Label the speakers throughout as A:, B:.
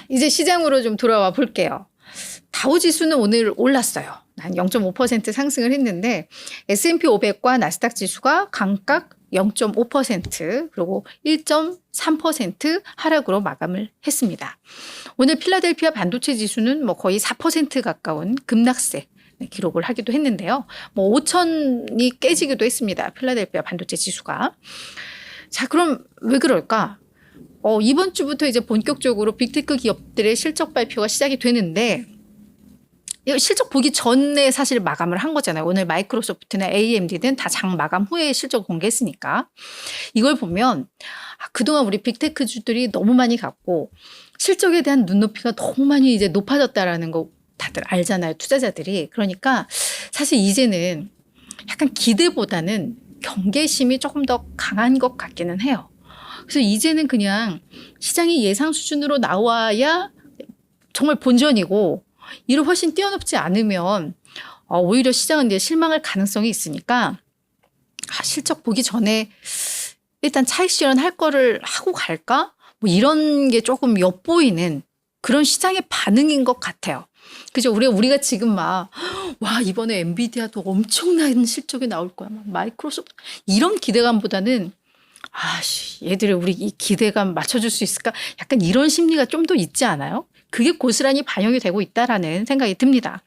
A: 이제 시장으로 좀 돌아와 볼게요. 다우지수는 오늘 올랐어요. 한 0.5% 상승을 했는데 S&P 500과 나스닥 지수가 각각 0.5% 그리고 1.3% 하락으로 마감을 했습니다. 오늘 필라델피아 반도체 지수는 뭐 거의 4% 가까운 급락세 기록을 하기도 했는데요. 뭐 5천이 깨지기도 했습니다. 필라델피아 반도체 지수가. 자, 그럼 왜 그럴까? 이번 주부터 이제 본격적으로 빅테크 기업들의 실적 발표가 시작이 되는데 실적 보기 전에 사실 마감을 한 거잖아요. 오늘 마이크로소프트나 AMD는 다 장 마감 후에 실적 공개했으니까. 이걸 보면 그동안 우리 빅테크주들이 너무 많이 갔고 실적에 대한 눈높이가 너무 많이 이제 높아졌다라는 거 다들 알잖아요. 투자자들이. 그러니까 사실 이제는 약간 기대보다는 경계심이 조금 더 강한 것 같기는 해요. 그래서 이제는 그냥 시장이 예상 수준으로 나와야 정말 본전이고 이를 훨씬 뛰어넘지 않으면 오히려 시장은 이제 실망할 가능성이 있으니까 실적 보기 전에 일단 차익 실현할 거를 하고 갈까? 뭐 이런 게 조금 엿보이는 그런 시장의 반응인 것 같아요. 그죠? 우리가 지금 와, 이번에 엔비디아도 엄청난 실적이 나올 거야. 막 마이크로소프트. 이런 기대감보다는, 얘들을 우리 이 기대감 맞춰줄 수 있을까? 약간 이런 심리가 좀 더 있지 않아요? 그게 고스란히 반영이 되고 있다라는 생각이 듭니다.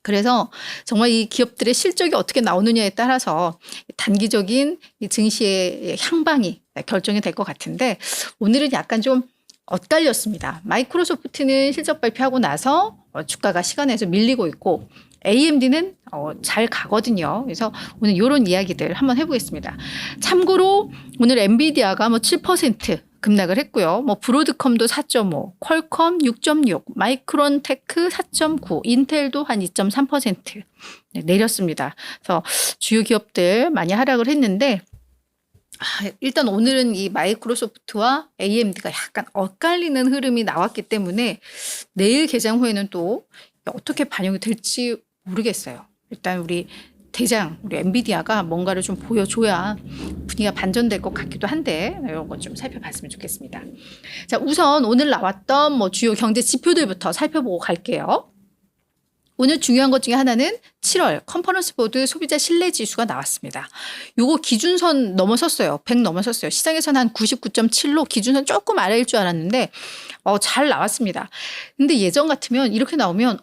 A: 그래서 정말 이 기업들의 실적이 어떻게 나오느냐에 따라서 단기적인 이 증시의 향방이 결정이 될 것 같은데 오늘은 약간 좀 엇갈렸습니다. 마이크로소프트는 실적 발표하고 나서 주가가 시간에서 밀리고 있고 AMD는 잘 가거든요. 그래서 오늘 이런 이야기들 한번 해보겠습니다. 참고로 오늘 엔비디아가 7% 급락을 했고요. 브로드컴도 4.5, 퀄컴 6.6, 마이크론 테크 4.9, 인텔도 한 2.3% 내렸습니다. 그래서 주요 기업들 많이 하락을 했는데 일단 오늘은 이 마이크로소프트와 AMD가 약간 엇갈리는 흐름이 나왔기 때문에 내일 개장 후에는 또 어떻게 반영이 될지 모르겠어요. 일단 우리 엔비디아가 뭔가를 좀 보여줘야 분위기가 반전될 것 같기도 한데 이런 것 좀 살펴봤으면 좋겠습니다. 자, 우선 오늘 나왔던 주요 경제 지표들부터 살펴보고 갈게요. 오늘 중요한 것 중에 하나는 7월 컨퍼런스 보드 소비자 신뢰 지수가 나왔습니다. 요거 기준선 넘어섰어요. 100 넘어섰어요. 시장에서는 한 99.7로 기준선 조금 아래일 줄 알았는데 잘 나왔습니다. 근데 예전 같으면 이렇게 나오면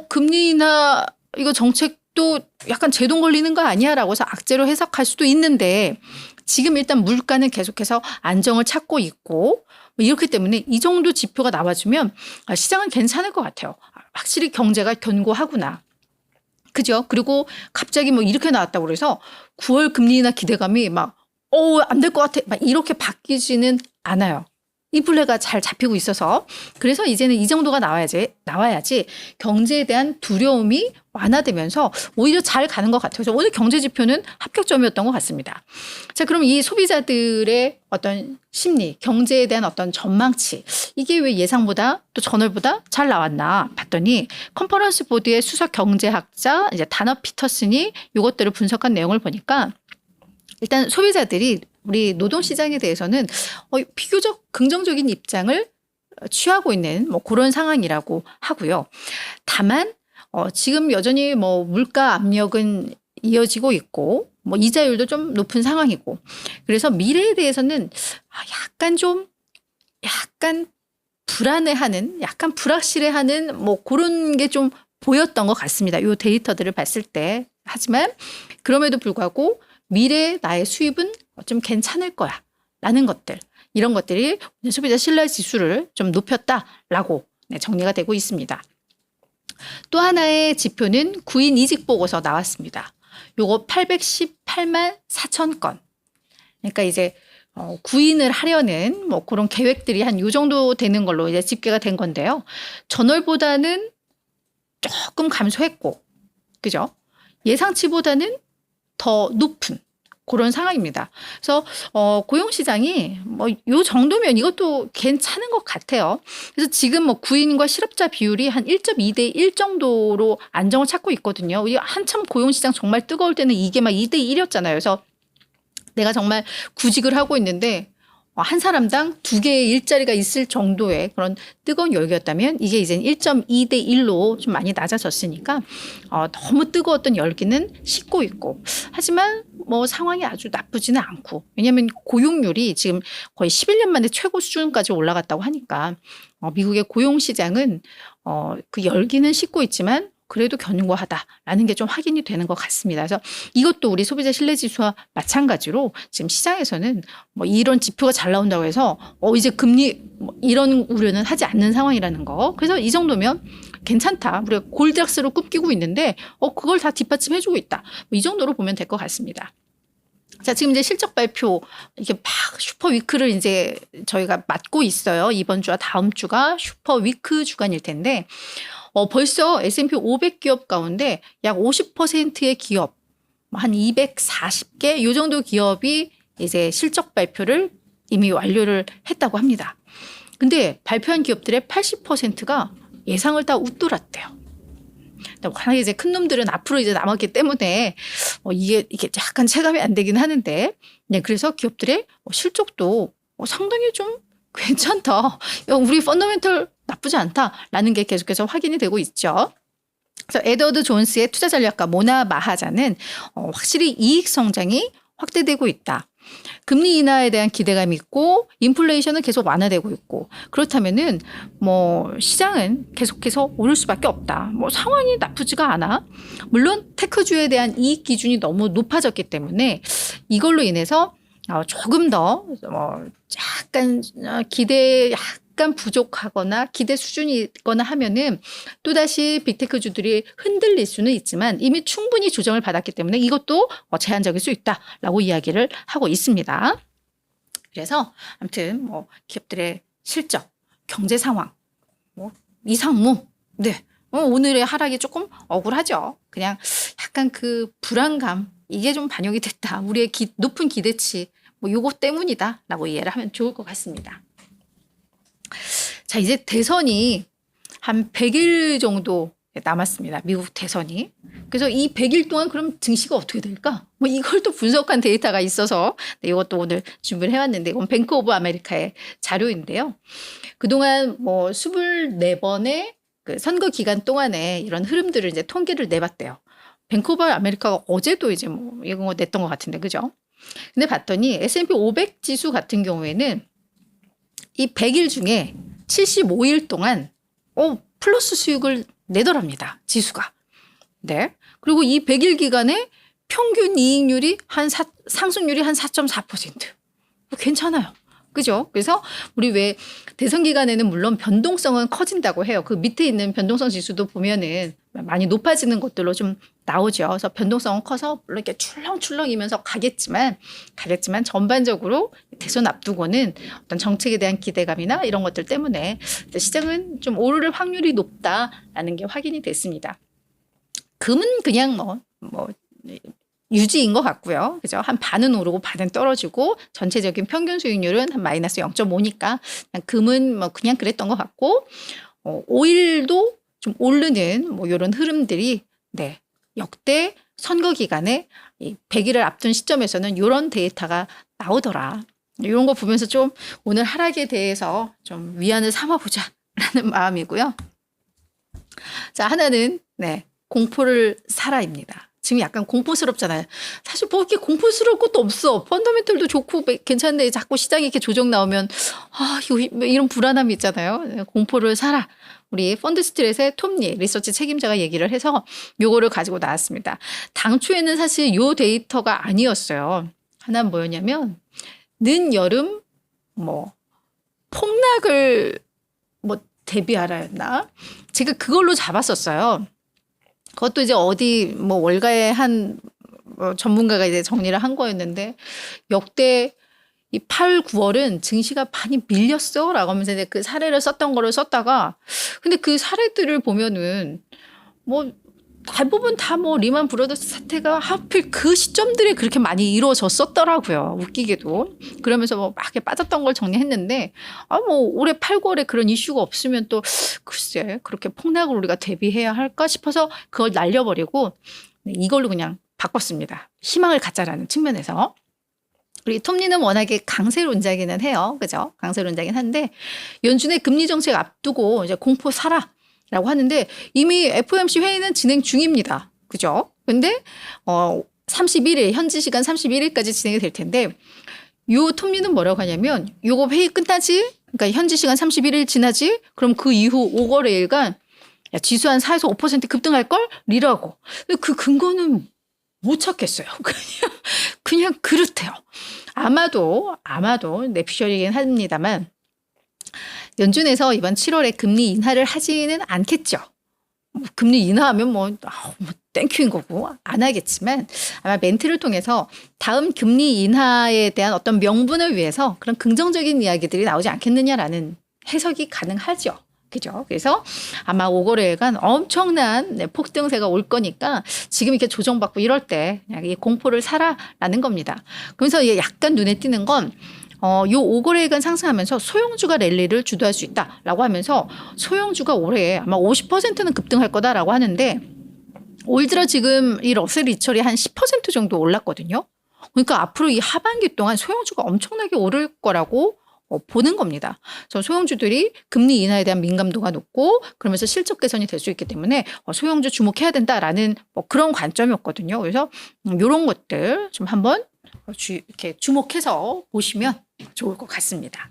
A: 금리 인하 이거 정책도 약간 제동 걸리는 거 아니야? 라고 해서 악재로 해석할 수도 있는데 지금 일단 물가는 계속해서 안정을 찾고 있고 이렇기 때문에 이 정도 지표가 나와주면 시장은 괜찮을 것 같아요. 확실히 경제가 견고하구나. 그죠? 그리고 갑자기 이렇게 나왔다고 그래서 9월 금리 인하 기대감이 안 될 것 같아. 이렇게 바뀌지는 않아요. 인플레가 잘 잡히고 있어서 그래서 이제는 이 정도가 나와야지 경제에 대한 두려움이 완화되면서 오히려 잘 가는 것 같아요. 그래서 오늘 경제 지표는 합격점이었던 것 같습니다. 자, 그럼 이 소비자들의 어떤 심리, 경제에 대한 어떤 전망치 이게 왜 예상보다 또 전월보다 잘 나왔나 봤더니 컨퍼런스 보드의 수석 경제학자 이제 다너 피터슨이 이것들을 분석한 내용을 보니까 일단 소비자들이 우리 노동시장에 대해서는 비교적 긍정적인 입장을 취하고 있는 그런 상황이라고 하고요. 다만 지금 여전히 물가 압력은 이어지고 있고 이자율도 좀 높은 상황이고 그래서 미래에 대해서는 약간 불안해하는 약간 불확실해하는 그런 게 좀 보였던 것 같습니다. 이 데이터들을 봤을 때. 하지만 그럼에도 불구하고 미래의 나의 수입은 좀 괜찮을 거야 라는 것들 이런 것들이 소비자 신뢰 지수를 좀 높였다라고 정리가 되고 있습니다. 또 하나의 지표는 구인 이직 보고서 나왔습니다. 요거 818만 4천 건. 그러니까 이제 구인을 하려는 그런 계획들이 한 요 정도 되는 걸로 이제 집계가 된 건데요. 전월보다는 조금 감소했고, 그죠? 예상치보다는 더 높은 그런 상황입니다. 그래서 고용시장이 요 정도면 이것도 괜찮은 것 같아요. 그래서 지금 구인과 실업자 비율이 한 1.2대 1 정도로 안정을 찾고 있거든요. 한참 고용시장 정말 뜨거울 때는 이게 2대 1이었잖아요. 그래서 내가 정말 구직을 하고 있는데 한 사람당 2개의 일자리가 있을 정도의 그런 뜨거운 열기였다면 이게 이제 1.2대 1로 좀 많이 낮아졌으니까 너무 뜨거웠던 열기는 식고 있고, 하지만 뭐 상황이 아주 나쁘지는 않고, 왜냐하면 고용률이 지금 거의 11년 만에 최고 수준까지 올라갔다고 하니까 미국의 고용 시장은 그 열기는 식고 있지만 그래도 견고하다라는 게 좀 확인이 되는 것 같습니다. 그래서 이것도 우리 소비자 신뢰지수와 마찬가지로 지금 시장에서는 뭐 이런 지표가 잘 나온다고 해서 이제 금리 뭐 이런 우려는 하지 않는 상황이라는 거. 그래서 이 정도면 괜찮다. 우리가 골드락스로 꿈꾸고 있는데 그걸 다 뒷받침해주고 있다. 뭐 이 정도로 보면 될 것 같습니다. 자, 지금 이제 실적 발표, 이게 막 슈퍼 위크를 이제 저희가 맞고 있어요. 이번 주와 다음 주가 슈퍼 위크 주간일 텐데, 벌써 S&P 500 기업 가운데 약 50%의 기업, 한 240개, 요 정도 기업이 이제 실적 발표를 이미 완료를 했다고 합니다. 근데 발표한 기업들의 80%가 예상을 다 웃돌았대요. 워낙에 이제 큰 놈들은 앞으로 이제 남았기 때문에 이게 약간 체감이 안 되긴 하는데, 네, 그래서 기업들의 실적도 상당히 좀 괜찮다. 우리 펀더멘털 나쁘지 않다라는 게 계속해서 확인이 되고 있죠. 그래서 에드워드 존스의 투자 전략가 모나 마하자는 확실히 이익 성장이 확대되고 있다. 금리 인하에 대한 기대감이 있고 인플레이션은 계속 완화되고 있고, 그렇다면은 뭐 시장은 계속해서 오를 수밖에 없다. 뭐 상황이 나쁘지가 않아. 물론 테크주에 대한 이익 기준이 너무 높아졌기 때문에 이걸로 인해서 조금 더 약간 기대에 약간 부족하거나 기대 수준이 있거나 하면은 또다시 빅테크주들이 흔들릴 수는 있지만 이미 충분히 조정을 받았기 때문에 이것도 제한적일 수 있다라고 이야기를 하고 있습니다. 그래서 아무튼 뭐 기업들의 실적, 경제 상황, 뭐 이상무, 네, 오늘의 하락이 조금 억울하죠. 그냥 약간 그 불안감, 이게 좀 반영이 됐다. 우리의 높은 기대치, 뭐 요거 때문이다라고 이해를 하면 좋을 것 같습니다. 자, 이제 대선이 한 100일 정도 남았습니다. 미국 대선이. 그래서 이 100일 동안 그럼 증시가 어떻게 될까? 뭐 이걸 또 분석한 데이터가 있어서 이것도 오늘 준비를 해왔는데, 이건 뱅크 오브 아메리카의 자료인데요. 그동안 뭐 24번의 그 선거 기간 동안에 이런 흐름들을 이제 통계를 내봤대요. 뱅크 오브 아메리카가 어제도 이제 뭐 이런 거 냈던 것 같은데, 그죠? 근데 봤더니 S&P 500 지수 같은 경우에는 이 100일 중에 75일 동안 플러스 수익을 내더랍니다. 지수가. 네. 그리고 이 100일 기간에 평균 이익률이 상승률이 한 4.4%. 괜찮아요. 그죠? 그래서 우리 왜 대선 기간에는 물론 변동성은 커진다고 해요. 그 밑에 있는 변동성 지수도 보면은 많이 높아지는 것들로 좀 나오죠. 그래서 변동성은 커서 물론 이렇게 출렁출렁이면서 가겠지만 전반적으로 대선 앞두고는 어떤 정책에 대한 기대감이나 이런 것들 때문에 시장은 좀 오를 확률이 높다라는 게 확인이 됐습니다. 금은 그냥 뭐 유지인 것 같고요. 그죠? 한 반은 오르고 반은 떨어지고 전체적인 평균 수익률은 한 마이너스 0.5니까 금은 뭐 그냥 그랬던 것 같고, 오일도 좀 오르는 뭐 이런 흐름들이, 네, 역대 선거 기간에 이 100일을 앞둔 시점에서는 이런 데이터가 나오더라. 이런 거 보면서 좀 오늘 하락에 대해서 좀 위안을 삼아보자라는 마음이고요. 자, 하나는 네, 공포를 사라입니다. 지금 약간 공포스럽잖아요. 사실 뭐 이렇게 공포스러울 것도 없어. 펀더멘털도 좋고 괜찮은데 자꾸 시장에 이렇게 조정 나오면 이런 불안함이 있잖아요. 공포를 사라. 우리 펀드스트릿의 톰리 리서치 책임자가 얘기를 해서 요거를 가지고 나왔습니다. 당초에는 사실 요 데이터가 아니었어요. 하나는 뭐였냐면 늦여름 뭐 폭락을 뭐 대비하라였나? 제가 그걸로 잡았었어요. 그것도 이제 어디 뭐 월가의 한 전문가가 이제 정리를 한 거였는데, 역대 이 8, 9월은 증시가 많이 밀렸어 라고 하면서 이제 그 사례를 썼던 거를 썼다가, 근데 그 사례들을 보면은 뭐 대부분 다 뭐 리만 브러더스 사태가 하필 그 시점들이 그렇게 많이 이루어졌었더라고요. 웃기게도. 그러면서 뭐 막 빠졌던 걸 정리했는데, 뭐 올해 8, 9월에 그런 이슈가 없으면 또 글쎄 그렇게 폭락을 우리가 대비해야 할까 싶어서 그걸 날려버리고 이걸로 그냥 바꿨습니다. 희망을 갖자라는 측면에서. 우리 톱니는 워낙에 강세론자기는 해요. 그죠? 강세론자긴 한데 연준의 금리 정책 앞두고 이제 공포 사라라고 하는데 이미 FOMC 회의는 진행 중입니다. 그죠? 근데 31일 현지 시간 31일까지 진행이 될 텐데 요 톱니는 뭐라고 하냐면 요거 회의 끝나지? 그러니까 현지 시간 31일 지나지? 그럼 그 이후 5거래일간 야, 지수 한 4에서 5% 급등할걸? 리라고. 근데 그 근거는 못 찾겠어요. 그냥 그렇대요. 아마도 내피셜이긴 합니다만 연준에서 이번 7월에 금리 인하를 하지는 않겠죠. 금리 인하하면 뭐 땡큐인 거고 안 하겠지만 아마 멘트를 통해서 다음 금리 인하에 대한 어떤 명분을 위해서 그런 긍정적인 이야기들이 나오지 않겠느냐라는 해석이 가능하죠. 그죠? 그래서 아마 5거래일간 엄청난 폭등세가 올 거니까 지금 이렇게 조정받고 이럴 때 그냥 이 공포를 사라라는 겁니다. 그러면서 약간 눈에 띄는 건 요 5거래일간 상승하면서 소형주가 랠리를 주도할 수 있다라고 하면서 소형주가 올해 아마 50%는 급등할 거다라고 하는데 올 들어 지금 이 러셀 리처리 한 10% 정도 올랐거든요. 그러니까 앞으로 이 하반기 동안 소형주가 엄청나게 오를 거라고 보는 겁니다. 그래서 소형주들이 금리 인하에 대한 민감도가 높고 그러면서 실적 개선이 될 수 있기 때문에 소형주 주목해야 된다라는 그런 관점이었거든요. 그래서 이런 것들 좀 한번 이렇게 주목해서 보시면 좋을 것 같습니다.